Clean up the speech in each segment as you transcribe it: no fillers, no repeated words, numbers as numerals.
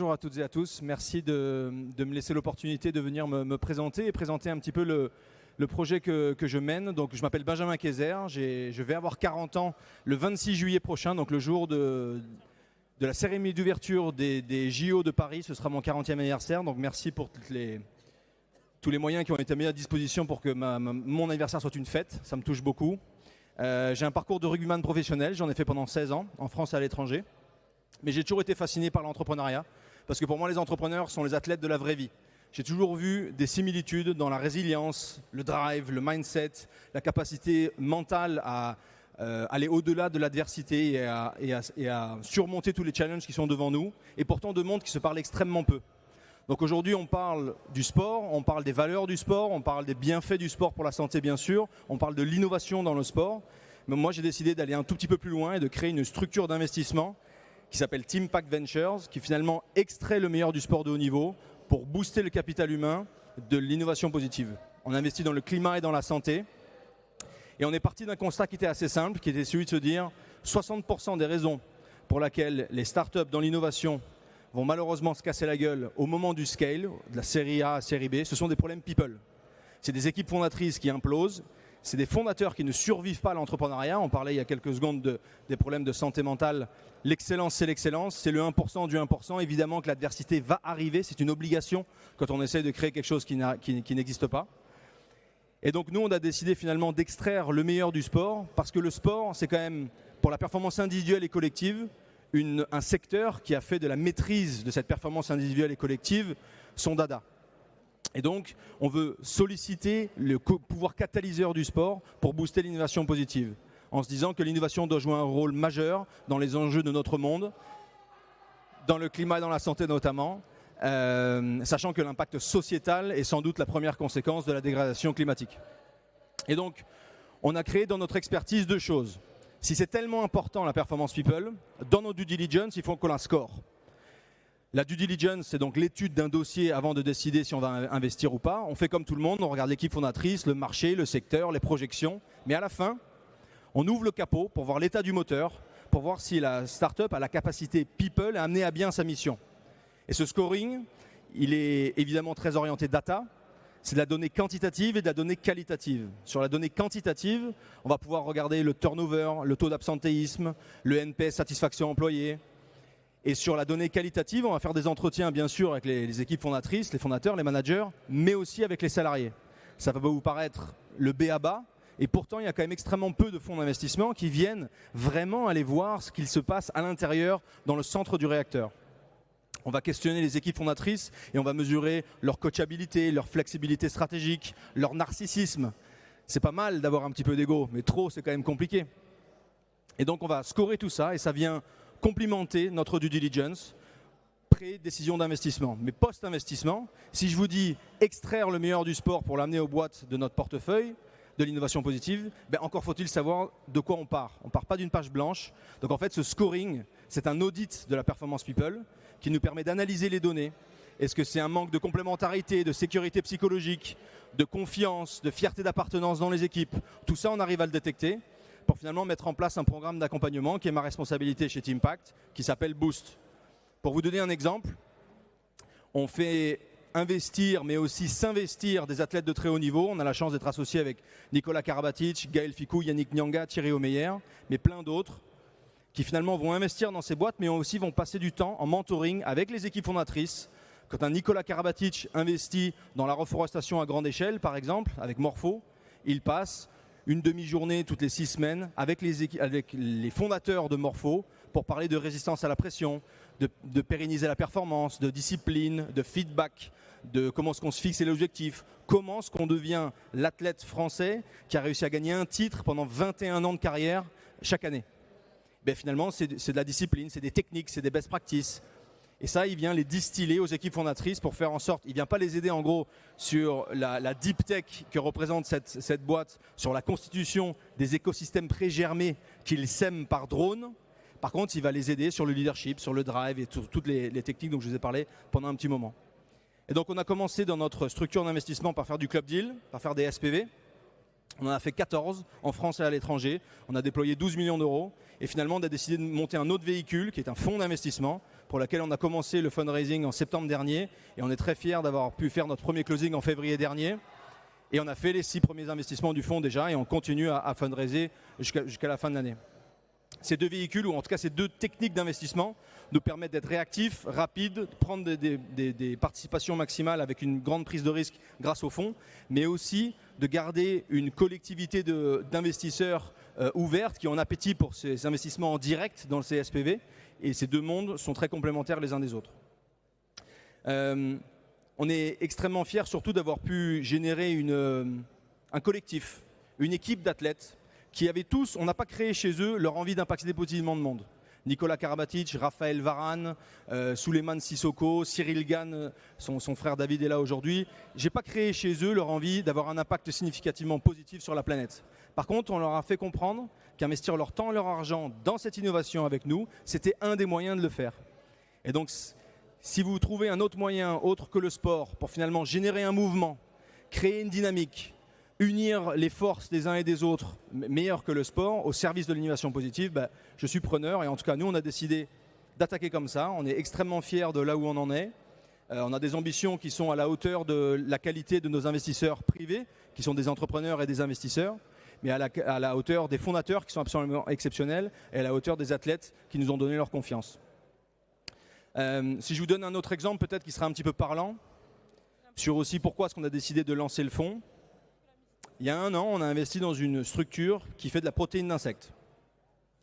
bonjour à toutes et à tous. Merci de me laisser l'opportunité de venir me présenter et présenter un petit peu le projet que je mène. Donc, je m'appelle Benjamin Kayser, je vais avoir 40 ans le 26 juillet prochain, donc le jour de la cérémonie d'ouverture des JO de Paris. Ce sera mon 40e anniversaire, donc merci pour tous les moyens qui ont été mis à disposition pour que mon anniversaire soit une fête. Ça me touche beaucoup. J'ai un parcours de rugbyman professionnel, j'en ai fait pendant 16 ans, en France et à l'étranger. Mais j'ai toujours été fasciné par l'entrepreneuriat, parce que pour moi, les entrepreneurs sont les athlètes de la vraie vie. J'ai toujours vu des similitudes dans la résilience, le drive, le mindset, la capacité mentale à aller au-delà de l'adversité et à surmonter tous les challenges qui sont devant nous, et pourtant deux mondes qui se parlent extrêmement peu. Donc aujourd'hui, on parle du sport, on parle des valeurs du sport, on parle des bienfaits du sport pour la santé bien sûr, on parle de l'innovation dans le sport. Mais moi, j'ai décidé d'aller un tout petit peu plus loin et de créer une structure d'investissement qui s'appelle Teampact Ventures, qui finalement extrait le meilleur du sport de haut niveau pour booster le capital humain de l'innovation positive. On investit dans le climat et dans la santé. Et on est parti d'un constat qui était assez simple, qui était celui de se dire 60% des raisons pour lesquelles les startups dans l'innovation vont malheureusement se casser la gueule au moment du scale, de la série A à série B, ce sont des problèmes people. C'est des équipes fondatrices qui implosent. C'est des fondateurs qui ne survivent pas à l'entrepreneuriat. On parlait il y a quelques secondes des problèmes de santé mentale. L'excellence, c'est l'excellence. C'est le 1% du 1%. Évidemment que l'adversité va arriver. C'est une obligation quand on essaie de créer quelque chose qui n'existe pas. Et donc nous, on a décidé finalement d'extraire le meilleur du sport parce que le sport, c'est quand même, pour la performance individuelle et collective, un secteur qui a fait de la maîtrise de cette performance individuelle et collective son dada. Et donc, on veut solliciter le pouvoir catalyseur du sport pour booster l'innovation positive, en se disant que l'innovation doit jouer un rôle majeur dans les enjeux de notre monde, dans le climat et dans la santé notamment, sachant que l'impact sociétal est sans doute la première conséquence de la dégradation climatique. Et donc, on a créé dans notre expertise deux choses. Si c'est tellement important la performance people, dans nos due diligence, il faut qu'on la score. La due diligence, c'est donc l'étude d'un dossier avant de décider si on va investir ou pas. On fait comme tout le monde, on regarde l'équipe fondatrice, le marché, le secteur, les projections. Mais à la fin, on ouvre le capot pour voir l'état du moteur, pour voir si la startup a la capacité people à amener à bien sa mission. Et ce scoring, il est évidemment très orienté data. C'est de la donnée quantitative et de la donnée qualitative. Sur la donnée quantitative, on va pouvoir regarder le turnover, le taux d'absentéisme, le NPS satisfaction employé. Et sur la donnée qualitative, on va faire des entretiens bien sûr avec les équipes fondatrices, les fondateurs, les managers, mais aussi avec les salariés. Ça va vous paraître le b.a.-ba, et pourtant il y a quand même extrêmement peu de fonds d'investissement qui viennent vraiment aller voir ce qu'il se passe à l'intérieur, dans le centre du réacteur. On va questionner les équipes fondatrices et on va mesurer leur coachabilité, leur flexibilité stratégique, leur narcissisme. C'est pas mal d'avoir un petit peu d'ego, mais trop c'est quand même compliqué. Et donc on va scorer tout ça et ça vient complimenter notre due diligence, pré-décision d'investissement. Mais post-investissement, si je vous dis extraire le meilleur du sport pour l'amener aux boîtes de notre portefeuille, de l'innovation positive, encore faut-il savoir de quoi on part. On ne part pas d'une page blanche. Donc en fait, ce scoring, c'est un audit de la performance people qui nous permet d'analyser les données. Est-ce que c'est un manque de complémentarité, de sécurité psychologique, de confiance, de fierté d'appartenance dans les équipes? Tout ça, on arrive à le détecter pour finalement mettre en place un programme d'accompagnement qui est ma responsabilité chez Teampact, qui s'appelle Boost. Pour vous donner un exemple, on fait investir, mais aussi s'investir des athlètes de très haut niveau. On a la chance d'être associé avec Nicolas Karabatic, Gaël Ficou, Yannick Nyanga, Thierry Omeyer, mais plein d'autres qui finalement vont investir dans ces boîtes, mais aussi vont passer du temps en mentoring avec les équipes fondatrices. Quand un Nicolas Karabatic investit dans la reforestation à grande échelle, par exemple, avec Morpho, il passe une demi-journée toutes les 6 semaines avec les fondateurs de Morpho pour parler de résistance à la pression, de pérenniser la performance, de discipline, de feedback, de comment est-ce qu'on se fixe les objectifs, comment est-ce qu'on devient l'athlète français qui a réussi à gagner un titre pendant 21 ans de carrière chaque année. Finalement, c'est de la discipline, c'est des techniques, c'est des best practices. Et ça, il vient les distiller aux équipes fondatrices pour faire en sorte, il ne vient pas les aider en gros sur la deep tech que représente cette boîte, sur la constitution des écosystèmes pré-germés qu'ils sèment par drone. Par contre, il va les aider sur le leadership, sur le drive et sur toutes les techniques dont je vous ai parlé pendant un petit moment. Et donc, on a commencé dans notre structure d'investissement par faire du club deal, par faire des SPV. On en a fait 14 en France et à l'étranger. On a déployé 12 millions d'euros. Et finalement, on a décidé de monter un autre véhicule qui est un fonds d'investissement pour lequel on a commencé le fundraising en septembre dernier. Et on est très fiers d'avoir pu faire notre premier closing en février dernier. Et on a fait les 6 premiers investissements du fonds déjà et on continue à fundraiser jusqu'à la fin de l'année. Ces 2 véhicules, ou en tout cas ces 2 techniques d'investissement, nous permettent d'être réactifs, rapides, de prendre des participations maximales avec une grande prise de risque grâce au fonds, mais aussi de garder une collectivité d'investisseurs ouverte qui ont un appétit pour ces investissements en direct dans le CSPV. Et ces 2 mondes sont très complémentaires les uns des autres. On est extrêmement fiers surtout d'avoir pu générer un collectif, une équipe d'athlètes qui avaient tous, on n'a pas créé chez eux leur envie d'impacter positivement le monde. Nicolas Karabatic, Raphaël Varane, Souleymane Sissoko, Cyril Gann, son frère David est là aujourd'hui. Je n'ai pas créé chez eux leur envie d'avoir un impact significativement positif sur la planète. Par contre, on leur a fait comprendre qu'investir leur temps et leur argent dans cette innovation avec nous, c'était un des moyens de le faire. Et donc, si vous trouvez un autre moyen, autre que le sport, pour finalement générer un mouvement, créer une dynamique, unir les forces des uns et des autres, meilleur que le sport, au service de l'innovation positive, je suis preneur. Et en tout cas, nous, on a décidé d'attaquer comme ça. On est extrêmement fiers de là où on en est. On a des ambitions qui sont à la hauteur de la qualité de nos investisseurs privés, qui sont des entrepreneurs et des investisseurs, mais à la hauteur des fondateurs qui sont absolument exceptionnels et à la hauteur des athlètes qui nous ont donné leur confiance. Si je vous donne un autre exemple, peut-être qui sera un petit peu parlant, sur aussi pourquoi est-ce qu'on a décidé de lancer le fonds. Il y a 1 an, on a investi dans une structure qui fait de la protéine d'insectes.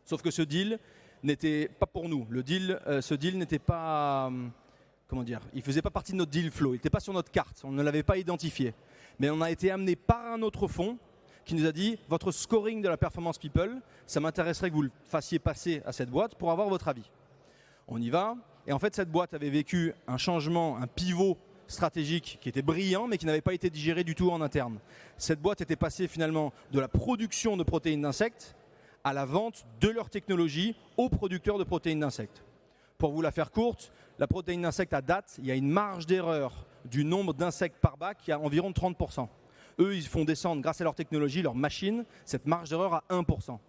Sauf que ce deal n'était pas pour nous. Ce deal n'était pas, comment dire, il ne faisait pas partie de notre deal flow. Il n'était pas sur notre carte. On ne l'avait pas identifié. Mais on a été amené par un autre fonds qui nous a dit « Votre scoring de la performance people, ça m'intéresserait que vous le fassiez passer à cette boîte pour avoir votre avis. » On y va. Et en fait, cette boîte avait vécu un changement, un pivot stratégique qui était brillant mais qui n'avait pas été digéré du tout en interne. Cette boîte était passée finalement de la production de protéines d'insectes à la vente de leur technologie aux producteurs de protéines d'insectes. Pour vous la faire courte, la protéine d'insectes à date, il y a une marge d'erreur du nombre d'insectes par bac qui est à environ 30%. Eux, ils font descendre grâce à leur technologie, leur machine, cette marge d'erreur à 1%.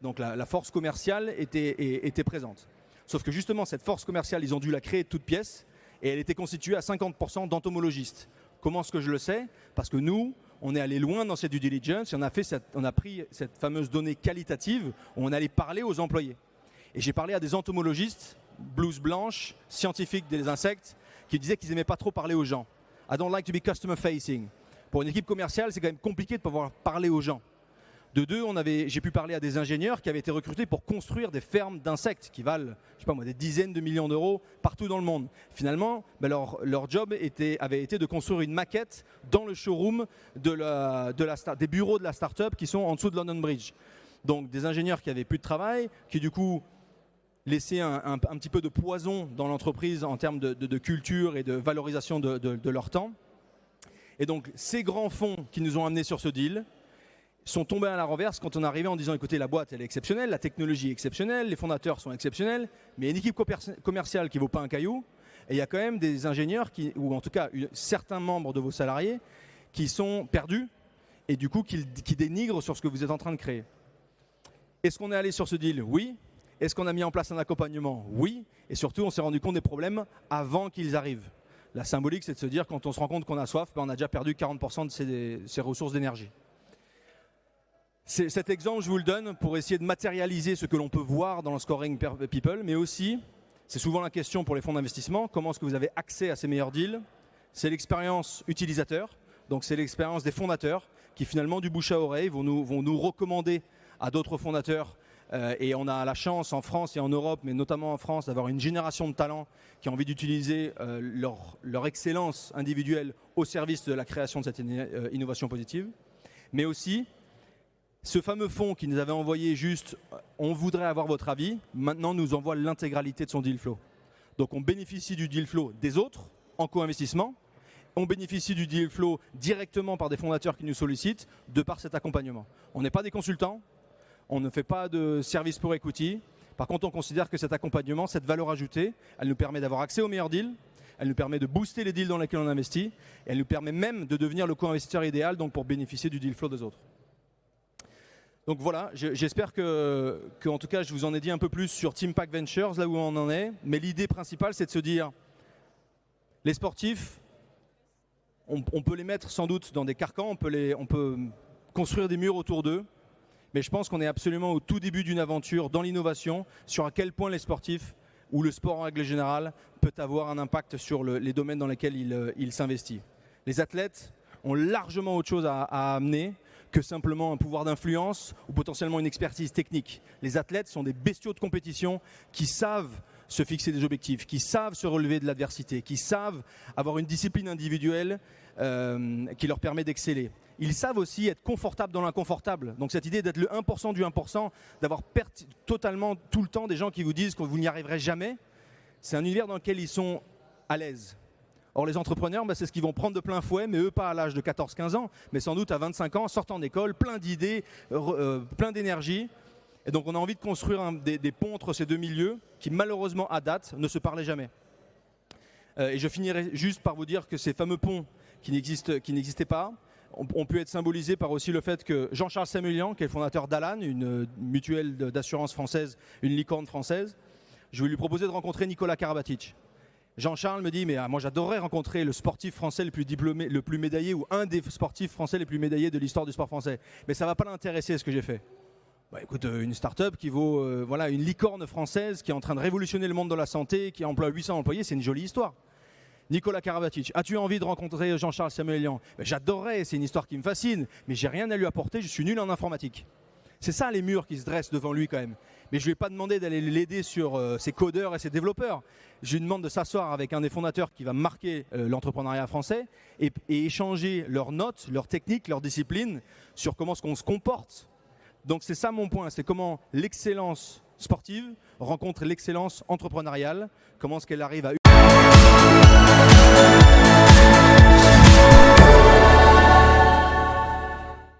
Donc la force commerciale était présente. Sauf que justement, cette force commerciale, ils ont dû la créer de toutes pièces. Et elle était constituée à 50% d'entomologistes. Comment est-ce que je le sais? Parce que nous, on est allé loin dans cette due diligence et on a pris cette fameuse donnée qualitative où on allait parler aux employés. Et j'ai parlé à des entomologistes, blouse blanche, scientifiques des insectes, qui disaient qu'ils n'aimaient pas trop parler aux gens. I don't like to be customer facing. Pour une équipe commerciale, c'est quand même compliqué de pouvoir parler aux gens. De 2, j'ai pu parler à des ingénieurs qui avaient été recrutés pour construire des fermes d'insectes qui valent, je sais pas moi, des dizaines de millions d'euros partout dans le monde. Finalement, leur job avait été de construire une maquette dans le showroom des bureaux de la start-up qui sont en dessous de London Bridge. Donc des ingénieurs qui avaient plus de travail, qui du coup laissaient un petit peu de poison dans l'entreprise en termes de culture et de valorisation de leur temps. Et donc ces grands fonds qui nous ont amenés sur ce deal sont tombés à la renverse quand on est arrivé en disant écoutez, la boîte elle est exceptionnelle, la technologie est exceptionnelle, les fondateurs sont exceptionnels, mais une équipe commerciale qui ne vaut pas un caillou, et il y a quand même des ingénieurs, ou en tout cas certains membres de vos salariés, qui sont perdus et du coup qui dénigrent sur ce que vous êtes en train de créer. Est-ce qu'on est allé sur ce deal? Oui. Est-ce qu'on a mis en place un accompagnement? Oui. Et surtout, on s'est rendu compte des problèmes avant qu'ils arrivent. La symbolique, c'est de se dire quand on se rend compte qu'on a soif, on a déjà perdu 40% de ses ressources d'énergie. Cet exemple, je vous le donne pour essayer de matérialiser ce que l'on peut voir dans le scoring people, mais aussi, c'est souvent la question pour les fonds d'investissement, comment est-ce que vous avez accès à ces meilleurs deals? C'est l'expérience utilisateur, donc c'est l'expérience des fondateurs qui finalement du bouche à oreille vont nous recommander à d'autres fondateurs. Et on a la chance en France et en Europe, mais notamment en France, d'avoir une génération de talents qui a envie d'utiliser leur excellence individuelle au service de la création de cette innovation positive, mais aussi ce fameux fonds qui nous avait envoyé juste « on voudrait avoir votre avis », maintenant nous envoie l'intégralité de son deal flow. Donc on bénéficie du deal flow des autres en co-investissement, on bénéficie du deal flow directement par des fondateurs qui nous sollicitent de par cet accompagnement. On n'est pas des consultants, on ne fait pas de service pour equity. Par contre, on considère que cet accompagnement, cette valeur ajoutée, elle nous permet d'avoir accès aux meilleurs deals, elle nous permet de booster les deals dans lesquels on investit, et elle nous permet même de devenir le co-investisseur idéal donc pour bénéficier du deal flow des autres. Donc voilà, j'espère que, en tout cas, je vous en ai dit un peu plus sur Team Pack Ventures, là où on en est. Mais l'idée principale, c'est de se dire, les sportifs, on peut les mettre sans doute dans des carcans, on peut construire des murs autour d'eux. Mais je pense qu'on est absolument au tout début d'une aventure dans l'innovation sur à quel point les sportifs ou le sport en règle générale peut avoir un impact sur les domaines dans lesquels il s'investit. Les athlètes ont largement autre chose à amener que simplement un pouvoir d'influence ou potentiellement une expertise technique. Les athlètes sont des bestiaux de compétition qui savent se fixer des objectifs, qui savent se relever de l'adversité, qui savent avoir une discipline individuelle qui leur permet d'exceller. Ils savent aussi être confortables dans l'inconfortable. Donc cette idée d'être le 1% du 1%, d'avoir totalement tout le temps des gens qui vous disent que vous n'y arriverez jamais, c'est un univers dans lequel ils sont à l'aise. Or les entrepreneurs, c'est ce qu'ils vont prendre de plein fouet, mais eux pas à l'âge de 14-15 ans, mais sans doute à 25 ans, sortant d'école, plein d'idées, plein d'énergie. Et donc on a envie de construire des ponts entre ces deux milieux qui malheureusement à date ne se parlaient jamais. Et je finirai juste par vous dire que ces fameux ponts qui n'existaient pas ont pu être symbolisés par aussi le fait que Jean-Charles Samuelian, qui est le fondateur d'Alan, une mutuelle d'assurance française, une licorne française, je vais lui proposer de rencontrer Nicolas Karabatic. Jean-Charles me dit, mais moi j'adorerais rencontrer le sportif français le plus diplômé, le plus médaillé, ou un des sportifs français les plus médaillés de l'histoire du sport français. Mais ça ne va pas l'intéresser ce que j'ai fait. Bah, écoute, une start-up qui vaut voilà, une licorne française qui est en train de révolutionner le monde de la santé, qui emploie 800 employés, c'est une jolie histoire. Nicolas Karabatic, as-tu envie de rencontrer Jean-Charles Samuelian? J'adorerais, c'est une histoire qui me fascine, mais j'ai rien à lui apporter, je suis nul en informatique. C'est ça les murs qui se dressent devant lui quand même. Mais je ne lui ai pas demandé d'aller l'aider sur ses codeurs et ses développeurs. Je lui demande de s'asseoir avec un des fondateurs qui va marquer l'entrepreneuriat français et échanger leurs notes, leurs techniques, leurs disciplines sur comment on se comporte. Donc c'est ça mon point, c'est comment l'excellence sportive rencontre l'excellence entrepreneuriale, comment est-ce qu'elle arrive à